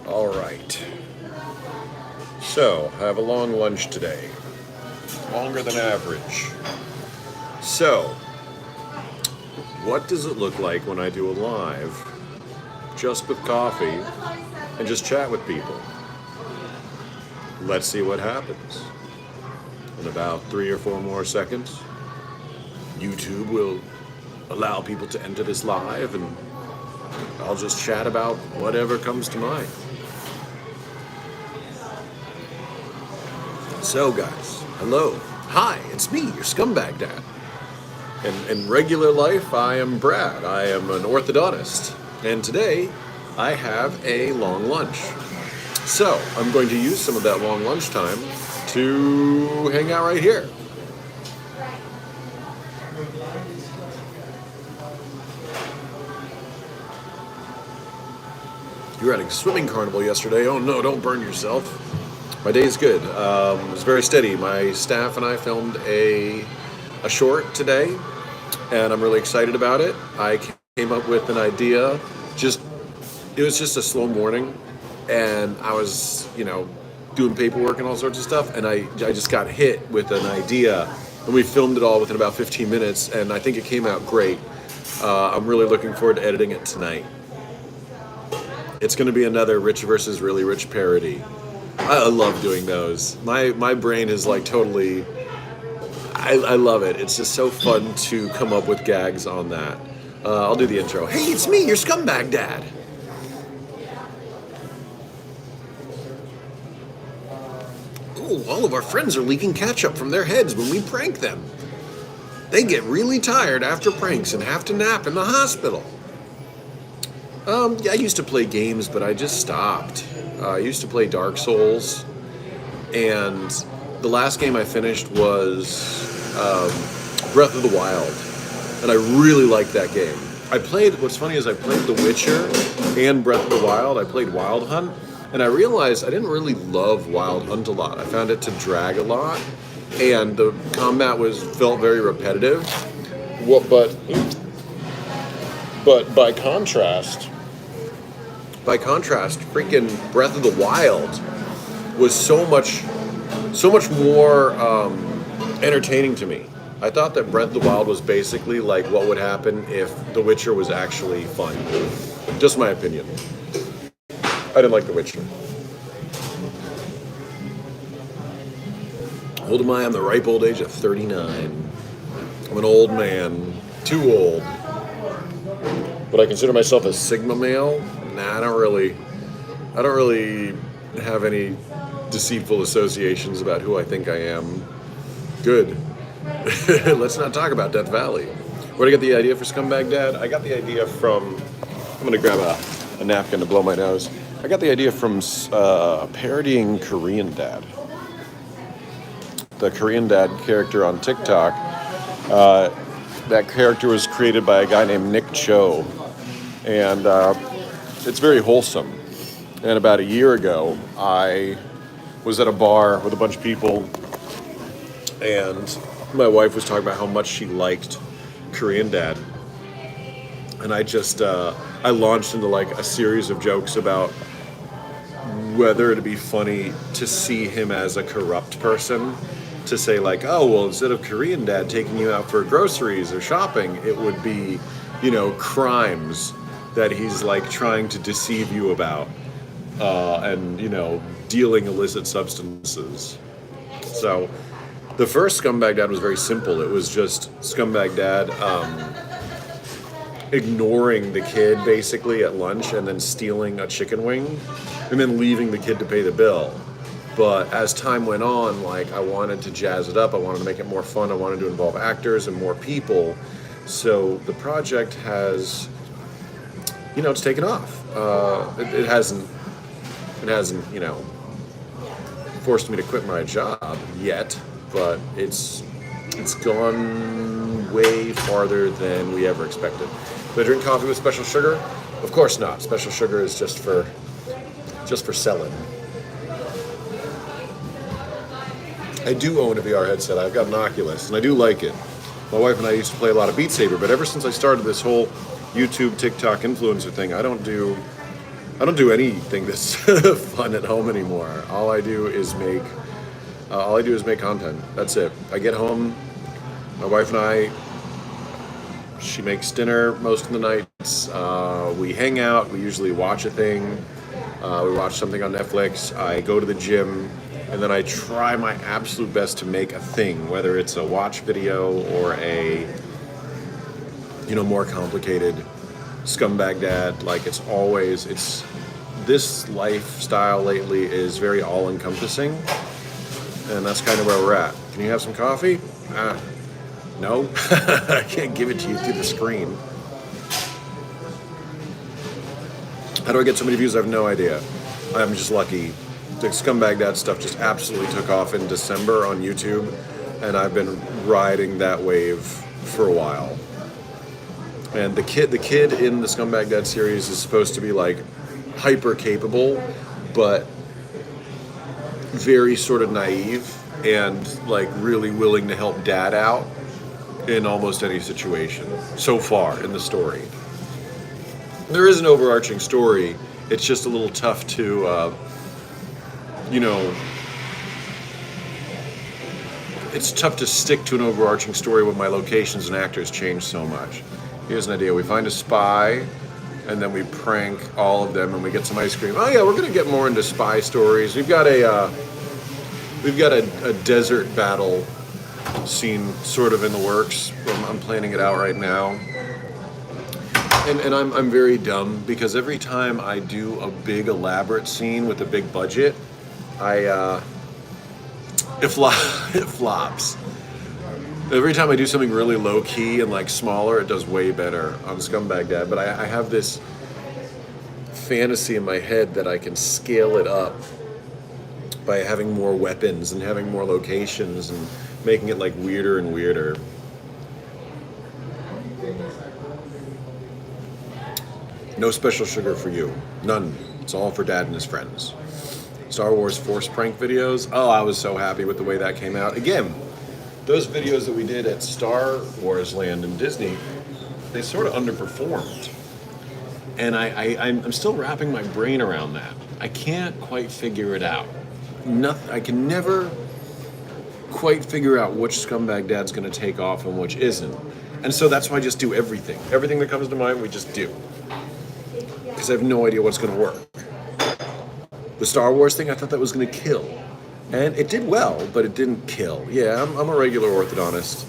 All right. So, I have a long lunch today. Longer than average. So, what does it look like when I do a live just with coffee and just chat with people? Let's see what happens. In about 3 or 4 more seconds, YouTube will allow people to enter this live and I'll just chat about whatever comes to mind. So guys, hello. Hi, it's me, your scumbag dad. In regular life, I am Brad. I am an orthodontist. And today, I have a long lunch. So, I'm going to use some of that long lunch time to hang out right here. You were at a swimming carnival yesterday. Oh no, don't burn yourself. My day is good. It was very steady. My staff and I filmed a short today, and I'm really excited about it. I came up with an idea. It was just a slow morning, and I was, doing paperwork and all sorts of stuff, and I just got hit with an idea, and we filmed it all within about 15 minutes, and I think it came out great. I'm really looking forward to editing it tonight. It's going to be another Rich versus Really Rich parody. I love doing those. My brain is like totally. I love it. It's just so fun to come up with gags on that. I'll do the intro. Hey, it's me, your scumbag dad. Oh, all of our friends are leaking ketchup from their heads when we prank them. They get really tired after pranks and have to nap in the hospital. Yeah, I used to play games, but I just stopped. I used to play Dark Souls, and the last game I finished was Breath of the Wild, and I really liked that game. What's funny is I played The Witcher and Breath of the Wild. I played Wild Hunt, and I realized I didn't really love Wild Hunt a lot. I found it to drag a lot, and the combat felt very repetitive. But by contrast, freaking Breath of the Wild was so much more entertaining to me. I thought that Breath of the Wild was basically like what would happen if The Witcher was actually fun. Just my opinion. I didn't like The Witcher. How old am I? I'm the ripe old age of 39. I'm an old man. Too old. Would I consider myself a Sigma male? Nah, I don't really have any deceitful associations about who I think I am. Good. Let's not talk about Death Valley. Where did I get the idea for Scumbag Dad? I got the idea from... I'm going to grab a napkin to blow my nose. I got the idea from parodying Korean Dad. The Korean Dad character on TikTok. That character was created by a guy named Nick Cho. And it's very wholesome. And about a year ago, I was at a bar with a bunch of people, and my wife was talking about how much she liked Korean Dad. And I launched into like a series of jokes about whether it'd be funny to see him as a corrupt person, to say like, oh, well, instead of Korean Dad taking you out for groceries or shopping, it would be, crimes that he's like trying to deceive you about, and dealing illicit substances. So the first Scumbag Dad was very simple. It was just Scumbag Dad ignoring the kid basically at lunch and then stealing a chicken wing and then leaving the kid to pay the bill. But as time went on, like, I wanted to jazz it up. I wanted to make it more fun. I wanted to involve actors and more people. So the project has, it's taken off. It hasn't, forced me to quit my job yet, but it's gone way farther than we ever expected. Do I drink coffee with special sugar? Of course not. Special sugar is just for selling. I do own a VR headset. I've got an Oculus, and I do like it. My wife and I used to play a lot of Beat Saber, but ever since I started this whole YouTube, TikTok influencer thing, I don't do anything that's fun at home anymore. All I do is make content. That's it. I get home, my wife and I, she makes dinner most of the nights. We hang out. We usually watch a thing. We watch something on Netflix. I go to the gym, and then I try my absolute best to make a thing, whether it's a watch video or a, more complicated scumbag dad. Like it's this lifestyle lately is very all-encompassing, and that's kind of where we're at. Can you have some coffee? No, I can't give it to you through the screen. How do I get so many views? I have no idea. I'm just lucky. The Scumbag Dad stuff just absolutely took off in December on YouTube, and I've been riding that wave for a while. And the kid in the Scumbag Dad series is supposed to be like hyper capable, but very sort of naive and like really willing to help dad out in almost any situation so far in the story. There is an overarching story. It's just a little tough to, it's tough to stick to an overarching story when my locations and actors change so much. Here's an idea. We find a spy, and then we prank all of them, and we get some ice cream. Oh yeah, we're gonna get more into spy stories. We've got a desert battle scene sort of in the works. I'm planning it out right now. And I'm very dumb because every time I do a big elaborate scene with a big budget, it flops. Every time I do something really low key and like smaller, it does way better on Scumbag Dad. But I have this fantasy in my head that I can scale it up by having more weapons and having more locations and making it like weirder and weirder. No special sugar for you. None. It's all for Dad and his friends. Star Wars Force prank videos. Oh, I was so happy with the way that came out. Again, those videos that we did at Star Wars Land in Disney, they sort of underperformed. And I'm still wrapping my brain around that. I can't quite figure it out. I can never quite figure out which Scumbag Dad's going to take off and which isn't. And so that's why I just do everything. Everything that comes to mind, we just do. Because I have no idea what's going to work. The Star Wars thing, I thought that was going to kill. And it did well, but it didn't kill. Yeah, I'm a regular orthodontist.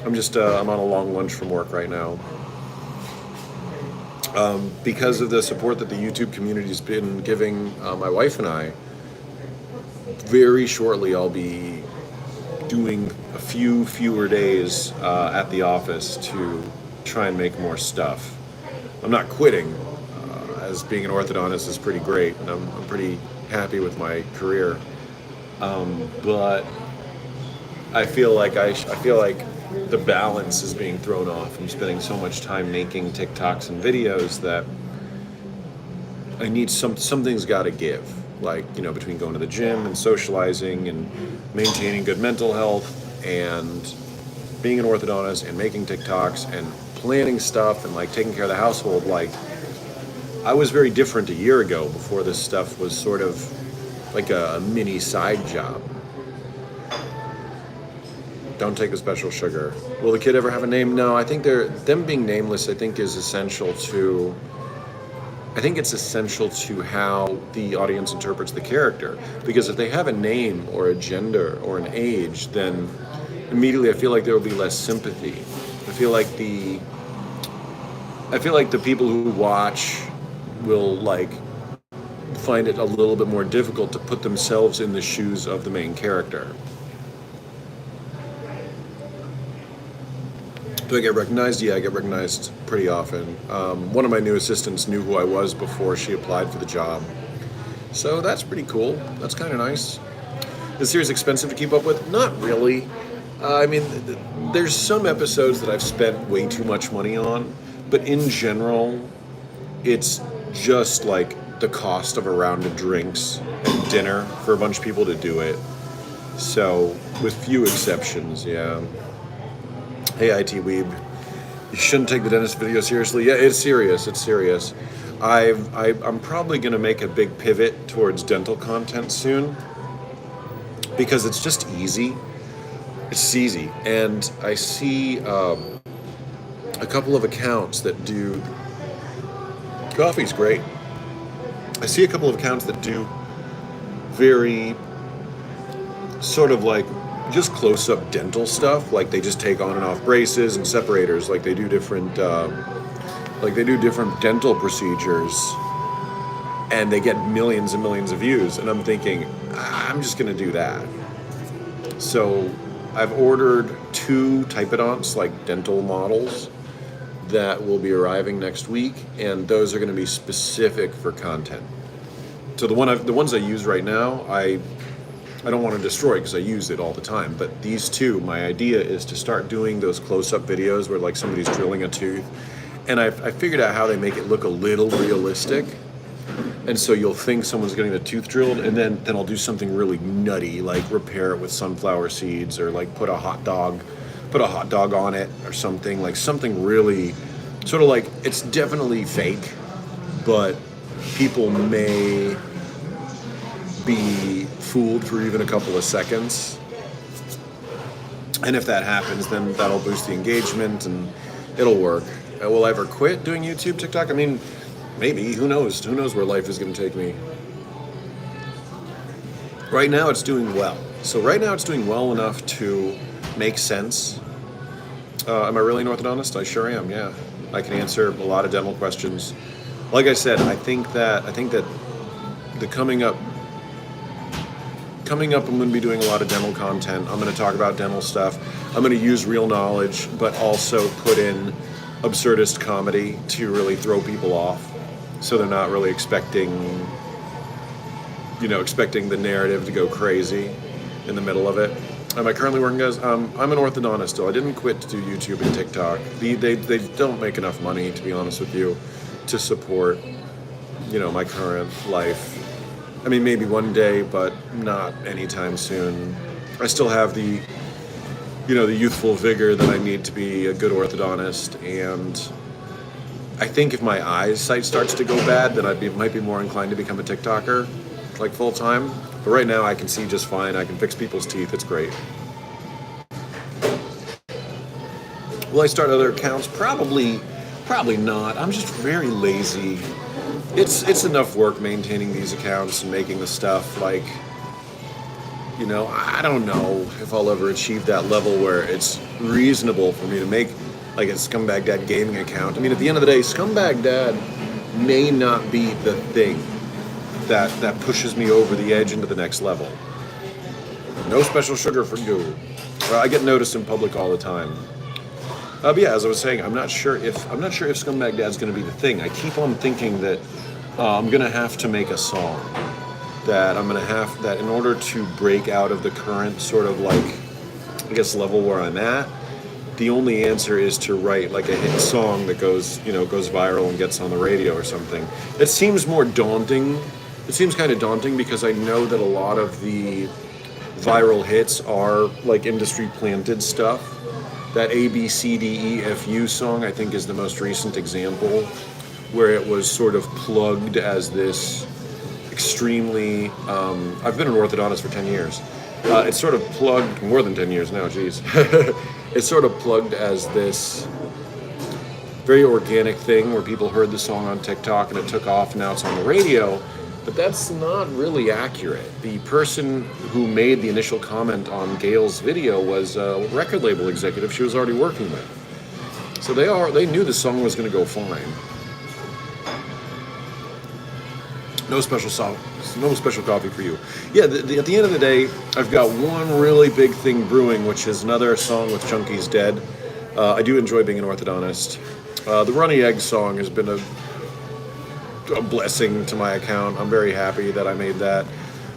I'm on a long lunch from work right now. Because of the support that the YouTube community's been giving my wife and I, very shortly I'll be doing a few fewer days at the office to try and make more stuff. I'm not quitting, as being an orthodontist is pretty great, and I'm pretty happy with my career. But I feel like the balance is being thrown off. I'm spending so much time making TikToks and videos that I need something's got to give. Like, between going to the gym and socializing and maintaining good mental health and being an orthodontist and making TikToks and planning stuff and like taking care of the household. Like, I was very different a year ago before this stuff was sort of like a mini side job. Don't take the special sugar. Will the kid ever have a name? No, I think them being nameless, I think is essential to... I think it's essential to how the audience interprets the character. Because if they have a name or a gender or an age, then immediately I feel like there will be less sympathy. I feel like the people who watch will like find it a little bit more difficult to put themselves in the shoes of the main character. Do I get recognized? Yeah, I get recognized pretty often. One of my new assistants knew who I was before she applied for the job. So that's pretty cool. That's kind of nice. Is the series expensive to keep up with? Not really. There's some episodes that I've spent way too much money on, but in general, it's just like the cost of a round of drinks and dinner for a bunch of people to do it. So, with few exceptions, yeah. Hey, IT Weeb. You shouldn't take the dentist video seriously. Yeah, it's serious. It's serious. I'm probably going to make a big pivot towards dental content soon because it's just easy. It's easy, and I see a couple of accounts that do. Coffee's great. I see a couple of accounts that do very sort of like just close-up dental stuff. Like they just take on and off braces and separators. Like they do different dental procedures, and they get millions and millions of views. And I'm thinking, I'm just gonna do that. So I've ordered 2 typodonts, like dental models, that will be arriving next week, and those are going to be specific for content. So the ones I use right now, I don't want to destroy because I use it all the time. But these 2, my idea is to start doing those close-up videos where like somebody's drilling a tooth, and I figured out how they make it look a little realistic. And so you'll think someone's getting the tooth drilled, and then I'll do something really nutty, like repair it with sunflower seeds, or like put a hot dog on it, or something, like something really sort of like, it's definitely fake, but people may be fooled for even a couple of seconds. And if that happens, then that'll boost the engagement and it'll work. Will I ever quit doing YouTube, TikTok? I mean, maybe. Who knows? Who knows where life is going to take me? Right now, it's doing well. So right now, it's doing well enough to make sense. Am I really an orthodontist? I sure am. Yeah, I can answer a lot of dental questions. Like I said, I think that the coming up, I'm going to be doing a lot of dental content. I'm going to talk about dental stuff. I'm going to use real knowledge, but also put in absurdist comedy to really throw people off, so they're not really expecting the narrative to go crazy in the middle of it. Am I currently working as? I'm an orthodontist still. I didn't quit to do YouTube and TikTok. They don't make enough money, to be honest with you, to support, my current life. I mean, maybe one day, but not anytime soon. I still have the youthful vigor that I need to be a good orthodontist, and I think if my eyesight starts to go bad, then might be more inclined to become a TikToker, like full time. But right now I can see just fine. I can fix people's teeth. It's great. Will I start other accounts? Probably not. I'm just very lazy. It's enough work maintaining these accounts and making the stuff, like, I don't know if I'll ever achieve that level where it's reasonable for me to make like a Scumbag Dad gaming account. I mean, at the end of the day, Scumbag Dad may not be the thing that pushes me over the edge into the next level. No special sugar for you. Well, I get noticed in public all the time. But yeah, as I was saying, I'm not sure if Scumbag Dad's going to be the thing. I keep on thinking that I'm going to have to make a song. That in order to break out of the current sort of like, I guess, level where I'm at, the only answer is to write like a hit song that goes viral and gets on the radio or something. It seems more daunting. It seems kind of daunting because I know that a lot of the viral hits are like industry planted stuff. That ABCDEFU song, I think, is the most recent example where it was sort of plugged as this extremely, I've been an orthodontist for 10 years. It's sort of plugged, more than 10 years now, geez. It's sort of plugged as this very organic thing where people heard the song on TikTok and it took off, and now it's on the radio. But that's not really accurate. The person who made the initial comment on Gail's video was a record label executive she was already working with. So they knew the song was going to go fine. No special coffee for you. Yeah, at the end of the day, I've got one really big thing brewing, which is another song with Chunky's Dead. I do enjoy being an orthodontist. The Runny Egg song has been a blessing to my account. I'm very happy that I made that.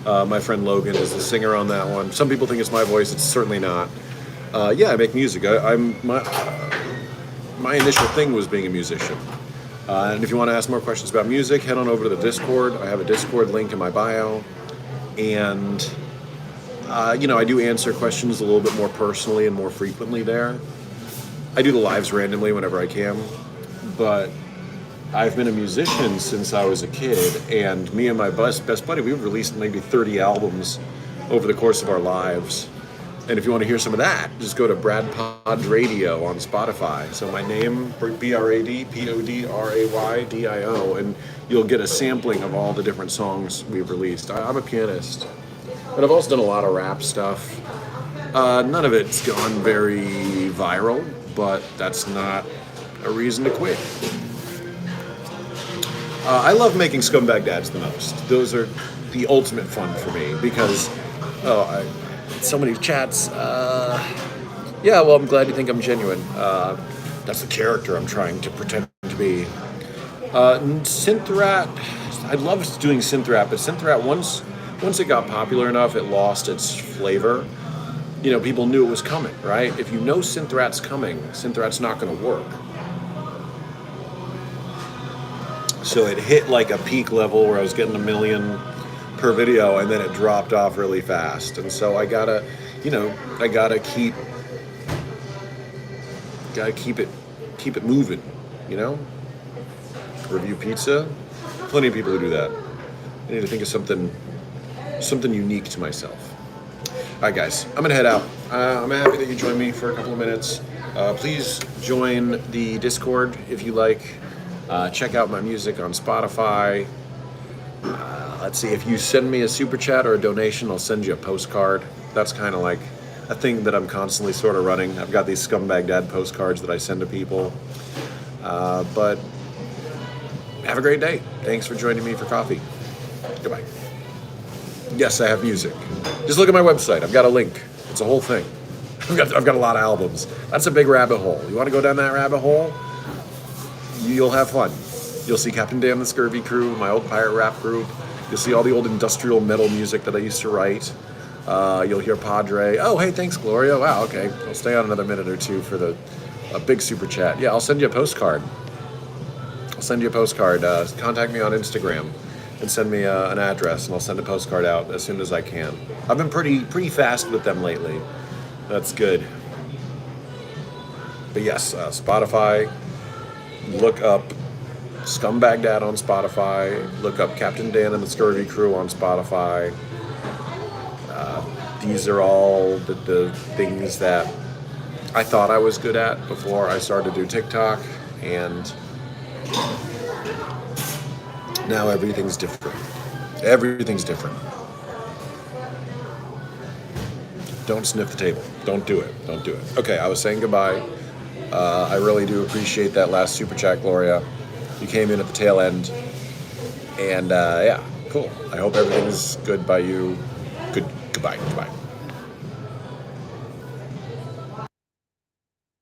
My friend Logan is the singer on that one. Some people think it's my voice. It's certainly not. Yeah, I make music. My initial thing was being a musician. And if you want to ask more questions about music, head on over to the Discord. I have a Discord link in my bio. And, I do answer questions a little bit more personally and more frequently there. I do the lives randomly whenever I can, but I've been a musician since I was a kid, and me and my best buddy, we've released maybe 30 albums over the course of our lives. And if you want to hear some of that, just go to Brad Pod Radio on Spotify. So my name, BradPodradio, and you'll get a sampling of all the different songs we've released. I'm a pianist, but I've also done a lot of rap stuff. None of it's gone very viral, but that's not a reason to quit. I love making Scumbag Dads the most. Those are the ultimate fun for me because, so many chats. Yeah, well, I'm glad you think I'm genuine. That's the character I'm trying to pretend to be. Synth rap, I love doing synth rap, but synth rap, once it got popular enough, it lost its flavor. You know, people knew it was coming, right? If you know synth rap's coming, synth rap's not going to work. So it hit like a peak level where I was getting 1 million per video, and then it dropped off really fast. And so I gotta keep it moving, you know? Review pizza. Plenty of people who do that. I need to think of something unique to myself. All right, guys, I'm gonna head out. I'm happy that you joined me for a couple of minutes. Please join the Discord if you like. Check out my music on Spotify. Let's see, if you send me a super chat or a donation, I'll send you a postcard. That's kind of like a thing that I'm constantly sort of running. I've got these Scumbag Dad postcards that I send to people. But have a great day. Thanks for joining me for coffee. Goodbye. Yes, I have music. Just look at my website. I've got a link. It's a whole thing. I've got a lot of albums. That's a big rabbit hole. You want to go down that rabbit hole? You'll have fun. You'll see Captain Dan the Scurvy Crew, my old pirate rap group. You'll see all the old industrial metal music that I used to write. You'll hear Padre. Oh, hey, thanks, Gloria. Wow, okay. I'll stay on another minute or two for a big super chat. Yeah, I'll send you a postcard. Contact me on Instagram and send me an address, and I'll send a postcard out as soon as I can. I've been pretty fast with them lately. That's good. But yes, Spotify. Look up Scumbag Dad on Spotify. Look up Captain Dan and the Scurvy Crew on Spotify. These are all the things that I thought I was good at before I started to do TikTok, and now everything's different. Everything's different. Don't sniff the table. Don't do it. Don't do it. Okay, I was saying goodbye. I really do appreciate that last super chat, Gloria. You came in at the tail end. And yeah, cool. I hope everything's good by you. Goodbye.